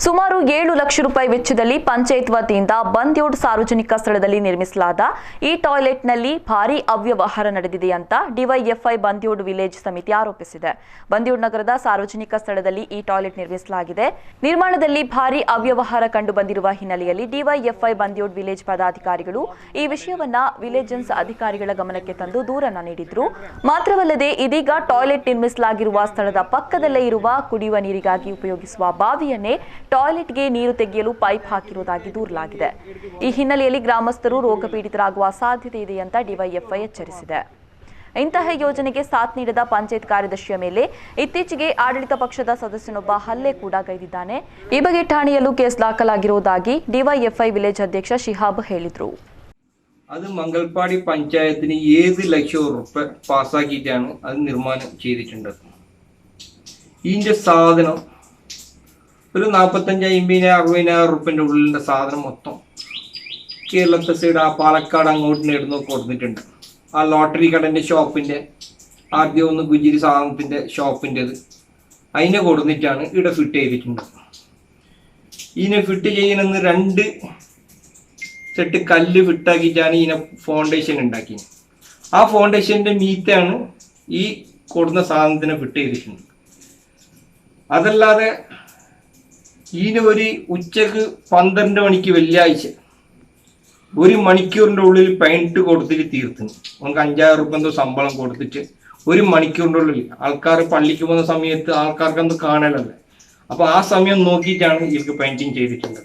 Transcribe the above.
ಸುಮಾರು 7 ಲಕ್ಷ ರೂಪಾಯಿ ವೆಚ್ಚದಲ್ಲಿ ಪಂಚಾಯತ್ ವತಿಯಿಂದ ಬಂದ್ಯೋಡ್ ಸಾರ್ವಜನಿಕ ಸ್ಥಳದಲ್ಲಿ ನಿರ್ಮಿಸಲಾದ ಈ ಟಾಯ್ಲೆಟ್ನಲ್ಲಿ ಭಾರೀ ಅವ್ಯವಹಾರ ನಡೆದಿದೆ ಅಂತ ಡಿವೈಎಫ್ಐ ಬಂದ್ಯೋಡ್ ವಿಲೇಜ್ ಸಮಿತಿ ಆರೋಪಿಸಿದೆ. ಬಂದ್ಯೋಡ್ ನಗರದ ಸಾರ್ವಜನಿಕ ಸ್ಥಳದಲ್ಲಿ ಈ ಟಾಯ್ಲೆಟ್ ನಿರ್ಮಿಸಲಾಗಿದೆ. ನಿರ್ಮಾಣದಲ್ಲಿ ಭಾರೀ ಅವ್ಯವಹಾರ ಕಂಡು ಬಂದಿರುವ ಹಿನ್ನೆಲೆಯಲ್ಲಿ ಡಿವೈಎಫ್ಐ ಬಂದ್ಯೋಡ್ ವಿಲೇಜ್ ಪದಾಧಿಕಾರಿಗಳು ಈ ವಿಷಯವನ್ನ ವಿಲೇಜೆನ್ಸ್ ಅಧಿಕಾರಿಗಳ ಗಮನಕ್ಕೆ ತಂದು ದೂರನ್ನ ನೀಡಿದ್ರು. ಮಾತ್ರವಲ್ಲದೆ ಇದೀಗ ಟಾಯ್ಲೆಟ್ ನಿರ್ಮಿಸಲಾಗಿರುವ ಸ್ಥಳದ ಪಕ್ಕದಲ್ಲೇ ಇರುವ ಕುಡಿಯುವ ನೀರಿಗಾಗಿ ಉಪಯೋಗಿಸುವ ಬಾವಿಯನ್ನೇ ಟಾಯ್ಲೆಟ್ಗೆ ನೀರು ತೆಗೆಯಲು ಪೈಪ್ ಹಾಕಿರುವುದಾಗಿ ದೂರಲಾಗಿದೆ. ಈ ಹಿನ್ನೆಲೆಯಲ್ಲಿ ಗ್ರಾಮಸ್ಥರು ರೋಗ ಪೀಡಿತರಾಗುವ ಸಾಧ್ಯತೆ ಇದೆ ಅಂತ ಡಿವೈಎಫ್ಐ ಎಚ್ಚರಿಸಿದೆ. ಇಂತಹ ಯೋಜನೆಗೆ ಸಾಥ್ ನೀಡದ ಪಂಚಾಯತ್ ಕಾರ್ಯದರ್ಶಿಯ ಮೇಲೆ ಇತ್ತೀಚೆಗೆ ಆಡಳಿತ ಪಕ್ಷದ ಸದಸ್ಯನೊಬ್ಬ ಹಲ್ಲೆ ಕೂಡ ಗೈದಿದ್ದಾನೆ. ಈ ಬಗ್ಗೆ ಠಾಣೆಯಲ್ಲೂ ಕೇಸ್ ದಾಖಲಾಗಿರುವುದಾಗಿ ಡಿವೈಎಫ್ಐ ವಿಲೇಜ್ ಅಧ್ಯಕ್ಷ ಶಿಹಾಬ್ ಹೇಳಿದರು. അത് മംഗൽപാടി പഞ്ചായത്തിന് 7 ലക്ഷം രൂപ പാസ്സാക്കിയിട്ടാണ് അത് നിർമ്മാണം ചെയ്തിട്ടുള്ളത്. ഇതിൻ്റെ സാധനം ഒരു 45,000-50,000 റുപ്യൻ്റെ ഉള്ളിൻ്റെ സാധനം മൊത്തം കേരളത്തെ സൈഡ് ആ പാലക്കാട് അങ്ങോട്ട് നേടുന്നു കൊടുത്തിട്ടുണ്ട്. ആ ലോട്ടറി കടൻ്റെ ഷോപ്പിൻ്റെ ആദ്യം ഒന്ന് ഗുജിരി സാധനത്തിൻ്റെ ഷോപ്പിൻ്റെത് അതിനെ കൊടുത്തിട്ടാണ് ഇവിടെ ഫിറ്റ് ചെയ്തിട്ടുണ്ട്. ഇതിനെ ഫിറ്റ് ചെയ്യണമെന്ന് 2 സെറ്റ് കല്ല് ഫിട്ടാക്കിയിട്ടാണ് ഇതിനെ ഫൗണ്ടേഷൻ ഉണ്ടാക്കിയത്. ആ ഫൗണ്ടേഷൻ്റെ മീത്താണ് ഈ കൊടുന്ന സാധനത്തിനെ ഫിറ്റ് ചെയ്തിട്ടുണ്ട്. അതല്ലാതെ ഇതിന് ഒരു ഉച്ചക്ക് 12 മണിക്ക് വെള്ളിയാഴ്ച 1 മണിക്കൂറിൻ്റെ ഉള്ളിൽ പെയിൻറ്റ് കൊടുത്തിട്ട് തീർത്തുന്നു. നമുക്ക് 5,000 റുപ്യ എന്തോ ശമ്പളം കൊടുത്തിട്ട് 1 മണിക്കൂറിൻ്റെ ഉള്ളിൽ ആൾക്കാർ പള്ളിക്ക് പോകുന്ന സമയത്ത് ആൾക്കാർക്ക് എന്ത് കാണലല്ലേ, അപ്പോൾ ആ സമയം നോക്കിയിട്ടാണ് ഇവർക്ക് പെയിൻറ്റിങ് ചെയ്തിട്ടുള്ളത്.